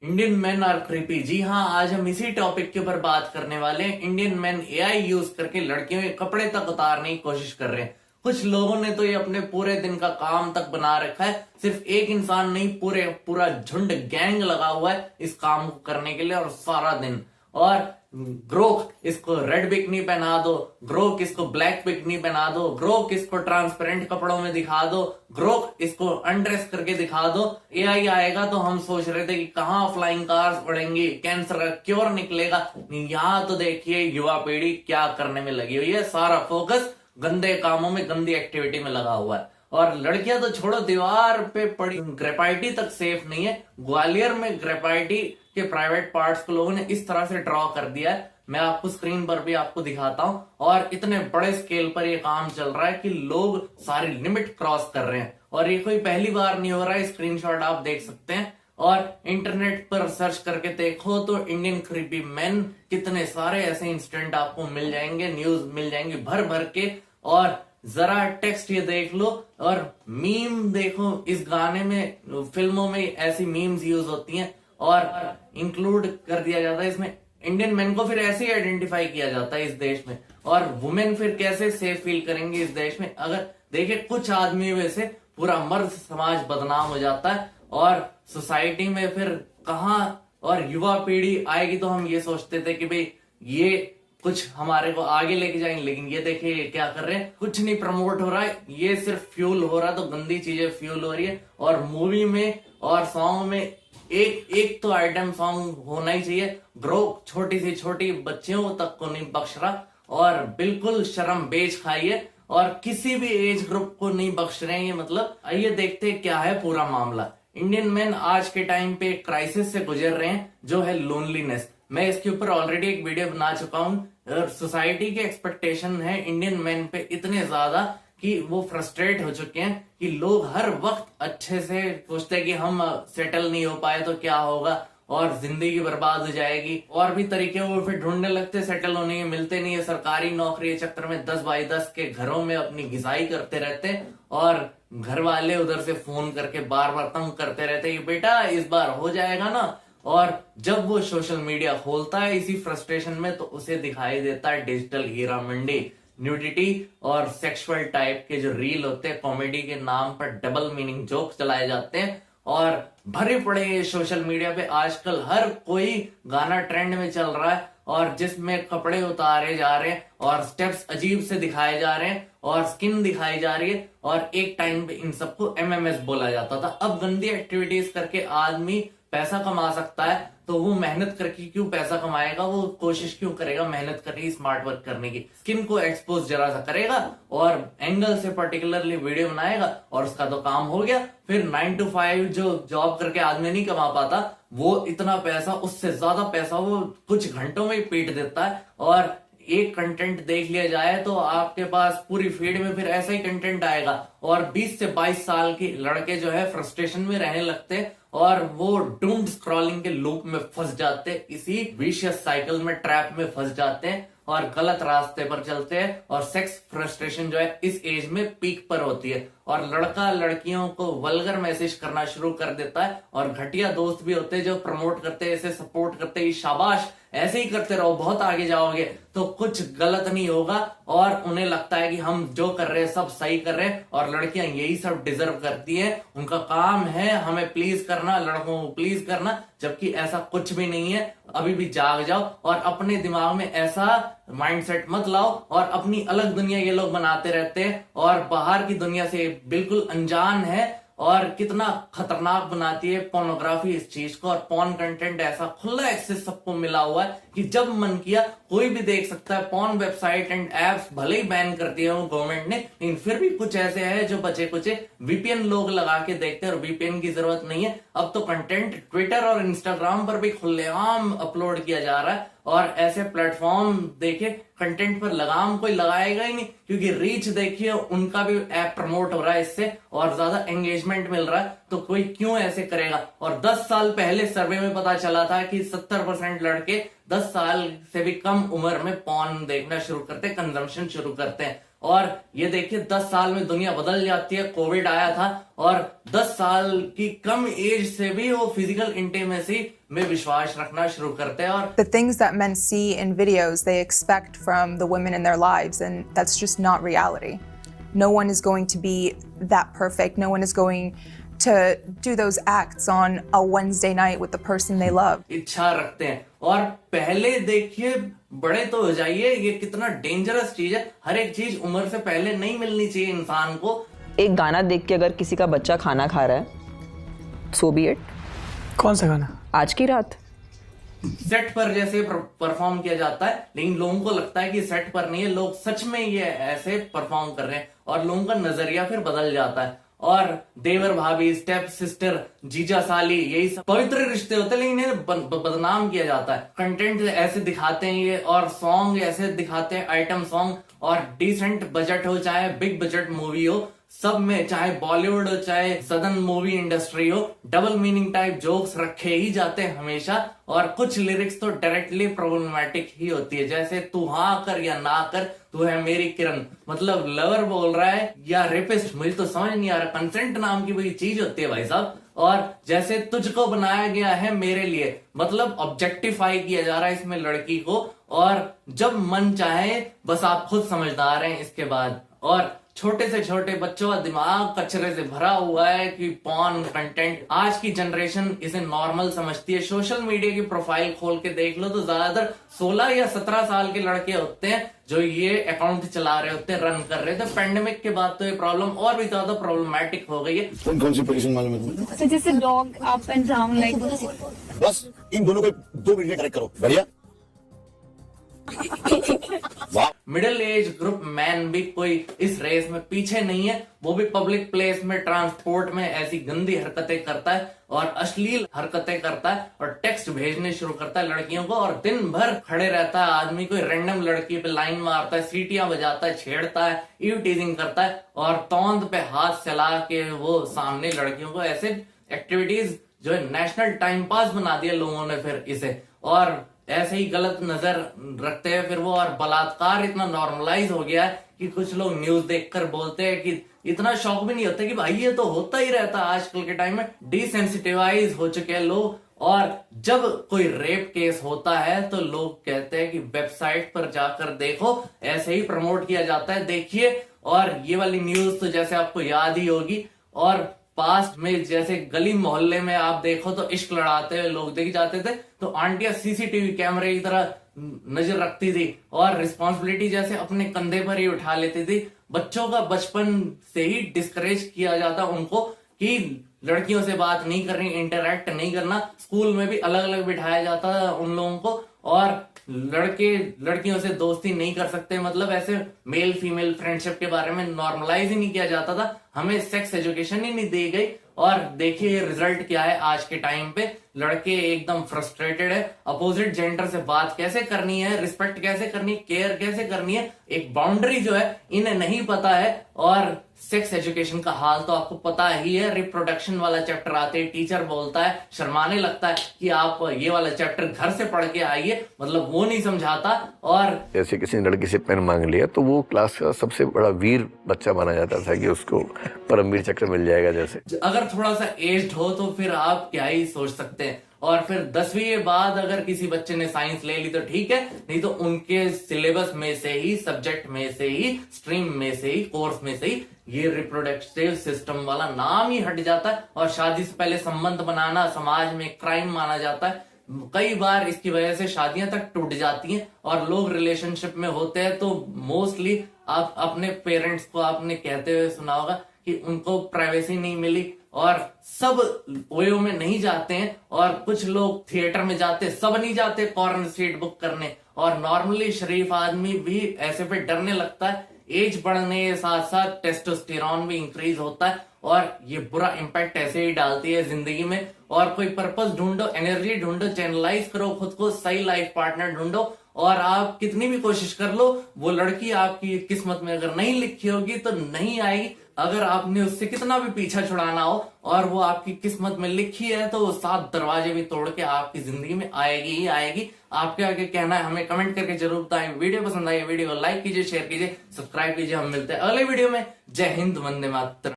Indian men are creepy. जी हाँ, आज हम इसी टॉपिक के ऊपर बात करने वाले हैं। इंडियन मेन एआई यूज करके लड़कियों के कपड़े तक उतारने की कोशिश कर रहे हैं। कुछ लोगों ने तो ये अपने पूरे दिन का काम तक बना रखा है। सिर्फ एक इंसान नहीं, पूरा झुंड गैंग लगा हुआ है इस काम को करने के लिए, और सारा दिन। और ग्रोक इसको रेड बिकनी पहना दो, ग्रोक इसको ब्लैक बिकनी पहना दो, ग्रोक इसको ट्रांसपेरेंट कपड़ों में दिखा दो, ग्रोक इसको अनड्रेस करके दिखा दो। एआई आएगा तो हम सोच रहे थे कि कहाँ फ्लाइंग कार्स उड़ेंगी, कैंसर का क्योर निकलेगा। यहाँ तो देखिए युवा पीढ़ी क्या करने में लगी हुई है। सारा फोकस गंदे कामों में, गंदी एक्टिविटी में लगा हुआ है। और लड़कियां तो छोड़ो, दीवार पे पड़ी ग्रेफाइटी तक सेफ नहीं है। ग्वालियर में ग्रेफाइटी के प्राइवेट पार्ट्स को लोगों ने इस तरह से ड्रॉ कर दिया है, मैं आपको स्क्रीन पर भी आपको दिखाता हूं। और इतने बड़े स्केल पर ये काम चल रहा है कि लोग सारी लिमिट क्रॉस कर रहे हैं। और ये कोई पहली बार नहीं हो रहा है, स्क्रीनशॉट आप देख सकते हैं। और इंटरनेट पर सर्च करके देखो तो इंडियन क्रीपी मेन कितने सारे ऐसे इंसिडेंट आपको मिल जाएंगे, न्यूज मिल जाएंगे भर भर के। और जरा टेक्स्ट ये देख लो और मीम देखो। इस गाने में, फिल्मों में ऐसी मीम्स यूज होती हैं और इंक्लूड कर दिया जाता है इसमें। इंडियन मैन को फिर ऐसे ही आइडेंटिफाई किया जाता है इस देश में। और वुमेन फिर कैसे सेफ फील करेंगे इस देश में? अगर देखिए, कुछ आदमी वैसे पूरा मर्द समाज बदनाम हो जाता है और सोसाइटी में फिर कहाँ और युवा पीढ़ी आएगी तो हम ये सोचते थे कि भाई ये कुछ हमारे को आगे लेके जाएंगे। लेकिन ये देखिए ये क्या कर रहे हैं, कुछ नहीं प्रमोट हो रहा है, ये सिर्फ फ्यूल हो रहा है। तो गंदी चीजें फ्यूल हो रही है। और मूवी में और सॉन्ग में एक एक तो आइटम सॉन्ग होना ही चाहिए। ग्रो छोटी सी छोटी बच्चियों तक को नहीं बख्श रहा और बिल्कुल शर्म बेच खाई है और किसी भी एज ग्रुप को नहीं बख्श रहे हैं ये। मतलब आइए देखते क्या है पूरा मामला। इंडियन मेन आज के टाइम पे एक क्राइसिस से गुजर रहे हैं जो है लोनलीनेस। मैं इसके ऊपर ऑलरेडी एक वीडियो बना चुका हूं। और सोसाइटी के एक्सपेक्टेशन है इंडियन मेन पे इतने ज्यादा कि वो फ्रस्ट्रेट हो चुके हैं कि लोग हर वक्त अच्छे से सोचते हैं कि हम सेटल नहीं हो पाए तो क्या होगा और जिंदगी बर्बाद हो जाएगी। और भी तरीके वो फिर ढूंढने लगते, सेटल होने के मिलते नहीं है। सरकारी नौकरी के चक्कर में 10 बाई 10 के घरों में अपनी घिसाई करते रहते और घर वाले उधर से फोन करके बार बार तंग करते रहते कि बेटा इस बार हो जाएगा ना। और जब वो सोशल मीडिया खोलता है इसी फ्रस्ट्रेशन में तो उसे दिखाई देता है डिजिटल हीरा मंडी, न्यूडिटी और सेक्सुअल टाइप के जो रील होते हैं, कॉमेडी के नाम पर डबल मीनिंग जोक चलाए जाते हैं और भरे पड़े हैं सोशल मीडिया पे। आजकल हर कोई गाना ट्रेंड में चल रहा है और जिसमें कपड़े उतारे जा रहे हैं और स्टेप्स अजीब से दिखाए जा रहे हैं और स्किन दिखाई जा रही है। और एक टाइम पे इन सबको एमएमएस बोला जाता था। अब गंदी एक्टिविटीज करके आदमी पैसा कमा सकता है तो वो मेहनत करके क्यों पैसा कमाएगा? वो कोशिश क्यों करेगा मेहनत करके स्मार्ट वर्क करने की? स्किन को एक्सपोज जरा सा करेगा और एंगल से पर्टिकुलरली वीडियो बनाएगा और उसका तो काम हो गया। फिर 9 to 5 जो जॉब करके आदमी नहीं कमा पाता, वो इतना पैसा, उससे ज्यादा पैसा वो कुछ घंटों में ही पीट देता है। और एक कंटेंट देख लिया जाए तो आपके पास पूरी फीड में फिर ऐसा ही कंटेंट आएगा और 20 से 22 साल के लड़के जो है फ्रस्ट्रेशन में रहने लगते हैं और वो डूम्ड स्क्रॉलिंग के लूप में फंस जाते हैं, इसी विशियस साइकिल में, ट्रैप में फंस जाते हैं और गलत रास्ते पर चलते हैं। और सेक्स फ्रस्ट्रेशन जो है इस एज में पीक पर होती है और लड़का लड़कियों को वल्गर मैसेज करना शुरू कर देता है। और घटिया दोस्त भी होते हैं जो प्रमोट करते हैं, ऐसे सपोर्ट करते हैं, शाबाश ऐसे ही करते रहो, बहुत आगे जाओगे तो कुछ गलत नहीं होगा। और उन्हें लगता है कि हम जो कर रहे हैं सब सही कर रहे हैं और लड़कियां यही सब डिजर्व करती हैं, उनका काम है हमें प्लीज करना, लड़कों को प्लीज करना। जबकि ऐसा कुछ भी नहीं है। अभी भी जाग जाओ और अपने दिमाग में ऐसा माइंडसेट मत लाओ। और अपनी अलग दुनिया ये लोग बनाते रहते हैं और बाहर की दुनिया से बिल्कुल अनजान है। और कितना खतरनाक बनाती है पोर्नोग्राफी इस चीज को। और पॉर्न कंटेंट ऐसा खुला एक्सेस सबको मिला हुआ है कि जब मन किया कोई भी देख सकता है। पॉर्न वेबसाइट एंड एप्स भले ही बैन कर दिए हो गवर्नमेंट ने, लेकिन फिर भी कुछ ऐसे हैं जो बचे कुचे वीपीएन लोग लगा के देखते हैं और वीपीएन की जरूरत नहीं है। अब तो कंटेंट ट्विटर और इंस्टाग्राम पर भी खुलेआम अपलोड किया जा रहा है और ऐसे प्लेटफॉर्म देखे कंटेंट पर लगाम कोई लगाएगा ही नहीं, क्योंकि रीच देखिए उनका भी ऐप प्रमोट हो रहा है इससे और ज्यादा एंगेजमेंट मिल रहा है। तो कोई क्यों ऐसे करेगा? और 10 साल पहले सर्वे में पता चला था कि 70% लड़के 10 साल से भी कम उम्र में पॉर्न देखना शुरू करते हैं, कंजम्पशन शुरू करते हैं। और ये देखिए 10 साल में दुनिया बदल जाती है। कोविड आया था और 10 साल की कम एज से भी वो फिजिकल इंटीमेसी में विश्वास रखना शुरू करते हैं। और the things that men see in videos they expect from the women in their lives, and that's just not reality. No one is going to be that perfect. No one is going to do those acts on a Wednesday night with the person they love. इच्छा रखते हैं और पहले देखिए बड़े तो हो जाइए, ये कितना डेंजरस चीज है। हर एक चीज उम्र से पहले नहीं मिलनी चाहिए इंसान को। एक गाना देख के अगर किसी का बच्चा खाना खा रहा है, so be it. कौन सा गाना? आज की रात। सेट पर जैसे परफॉर्म किया जाता है, लेकिन लोगों को लगता है कि सेट पर नहीं है, लोग सच में ये ऐसे परफॉर्म कर रहे हैं और लोगों का नजरिया फिर बदल जाता है। और देवर भाभी, स्टेप सिस्टर, जीजा साली, यही सब पवित्र रिश्ते होते हैं, लेकिन इन्हें बदनाम किया जाता है। कंटेंट ऐसे दिखाते हैं ये, और सॉन्ग ऐसे दिखाते हैं, आइटम सॉन्ग, और डिसेंट बजट हो चाहे बिग बजट मूवी हो, सब में चाहे बॉलीवुड हो चाहे सदर्न मूवी इंडस्ट्री हो, डबल मीनिंग टाइप जोक्स रखे ही जाते हैं हमेशा। और कुछ लिरिक्स तो डायरेक्टली प्रॉब्लमैटिक ही होती है, जैसे तू हाँ कर या ना कर, तू है मेरी किरण, मतलब लवर बोल रहा है या रेपिस्ट, मुझे तो समझ नहीं आ रहा। कंसेंट नाम की कोई चीज होती है भाई साहब। और जैसे तुझको बनाया गया है मेरे लिए, मतलब ऑब्जेक्टिफाई किया जा रहा है इसमें लड़की को, और जब मन चाहे, बस आप खुद समझदार हैं इसके बाद। और छोटे से छोटे बच्चों का दिमाग कचरे से भरा हुआ है कि पॉर्न कंटेंट, आज की जनरेशन इसे नॉर्मल समझती है। सोशल मीडिया की प्रोफाइल खोल के देख लो तो ज्यादातर 16 या 17 साल के लड़के होते हैं जो ये अकाउंट चला रहे होते हैं, रन कर रहे थे। पेंडेमिक के बाद तो ये प्रॉब्लम और भी ज्यादा प्रॉब्लमैटिक हो गई है। कौन सी पोजीशन मालूम है तुम्हें? So just a dog up and down like this. बस इन दोनों को 2 मिनट में करेक्ट करो, बढ़िया। मिडिल एज ग्रुप मैन भी कोई इस रेस में पीछे नहीं है, वो भी पब्लिक प्लेस में, ट्रांसपोर्ट में ऐसी गंदी हरकतें करता है और अश्लील हरकतें करता है और टेक्स्ट भेजने शुरू करता है लड़कियों को, और दिन भर खड़े रहता है आदमी, कोई रैंडम लड़की पे लाइन मारता है, सीटियां बजाता है, छेड़ता है, ईव टीजिंग करता है, और तौंद पे हाथ चला के वो सामने लड़कियों को, ऐसे एक्टिविटीज जो है नेशनल टाइम पास बना दिया लोगों ने फिर इसे, और ऐसे ही गलत नजर रखते हैं फिर वो। और बलात्कार इतना नॉर्मलाइज हो गया है कि कुछ लोग न्यूज देखकर बोलते हैं कि इतना शौक भी नहीं होता कि भाई ये तो होता ही रहता है। आजकल के टाइम में डिसेंसिटिवाइज हो चुके हैं लोग, और जब कोई रेप केस होता है तो लोग कहते हैं कि वेबसाइट पर जाकर देखो, ऐसे ही प्रमोट किया जाता है, देखिए। और ये वाली न्यूज तो जैसे आपको याद ही होगी, और पास्ट में जैसे गली मोहल्ले में आप देखो तो इश्क लड़ाते हुए लोग देखे जाते थे, तो आंटियां सीसीटीवी कैमरे की तरह नजर रखती थी और रिस्पॉन्सिबिलिटी जैसे अपने कंधे पर ही उठा लेती थी। बच्चों का बचपन से ही डिस्करेज किया जाता उनको कि लड़कियों से बात नहीं करनी, इंटरैक्ट नहीं करना। स्कूल में भी अलग अलग बिठाया जाता था उन लोगों को, और लड़के लड़कियों से दोस्ती नहीं कर सकते, मतलब ऐसे मेल फीमेल फ्रेंडशिप के बारे में नॉर्मलाइज ही नहीं किया जाता था, हमें सेक्स एजुकेशन ही नहीं दी गई। और देखिए रिजल्ट क्या है आज के टाइम पे, लड़के एकदम फ्रस्ट्रेटेड है, अपोजिट जेंडर से बात कैसे करनी है, रिस्पेक्ट कैसे करनी, केयर कैसे करनी है, एक बाउंड्री जो है इन्हें नहीं पता है। और सेक्स एजुकेशन का हाल तो आपको पता ही है, रिप्रोडक्शन वाला चैप्टर आते ही टीचर बोलता है, शर्माने लगता है कि आप ये वाला चैप्टर घर से पढ़ के आइए, मतलब वो नहीं समझाता। और जैसे किसी ने लड़की से पेन मांग लिया तो वो क्लास का सबसे बड़ा वीर बच्चा माना जाता था कि उसको परमवीर चक्र मिल जाएगा। जैसे अगर थोड़ा सा एज्ड हो तो फिर आप क्या ही सोच सकते हैं। और फिर 10वीं के बाद अगर किसी बच्चे ने साइंस ले ली तो ठीक है, नहीं तो उनके सिलेबस में से ही, सब्जेक्ट में से ही, स्ट्रीम में से ही, कोर्स में से ही ये रिप्रोडक्टिव सिस्टम वाला नाम ही हट जाता है। और शादी से पहले संबंध बनाना समाज में क्राइम माना जाता है। कई बार इसकी वजह से शादियां तक टूट जाती हैं और लोग रिलेशनशिप में होते हैं तो मोस्टली आप अपने पेरेंट्स को आपने कहते हुए सुना होगा कि उनको प्राइवेसी नहीं मिली, और सब ओयो में नहीं जाते हैं, और कुछ लोग थिएटर में जाते, सब नहीं जाते कॉर्नर सीट बुक करने। और नॉर्मली शरीफ आदमी भी ऐसे पे डरने लगता है। एज बढ़ने के साथ साथ टेस्टोस्टेरॉन भी इंक्रीज होता है, और ये बुरा इंपैक्ट ऐसे ही डालती है जिंदगी में। और कोई पर्पस ढूंढो, एनर्जी ढूंढो, चैनलाइज करो खुद को, सही लाइफ पार्टनर ढूंढो, और आप कितनी भी कोशिश कर लो वो लड़की आपकी किस्मत में अगर नहीं लिखी होगी तो नहीं आएगी। अगर आपने उससे कितना भी पीछा छुड़ाना हो और वो आपकी किस्मत में लिखी है तो वो 7 दरवाजे भी तोड़ के आपकी जिंदगी में आएगी ही आएगी। आपके आगे कहना है हमें कमेंट करके जरूर बताएं। वीडियो पसंद आई वीडियो को लाइक कीजिए, शेयर कीजिए, सब्सक्राइब कीजिए। हम मिलते हैं अगले वीडियो में। जय हिंद, वंदे मातरम।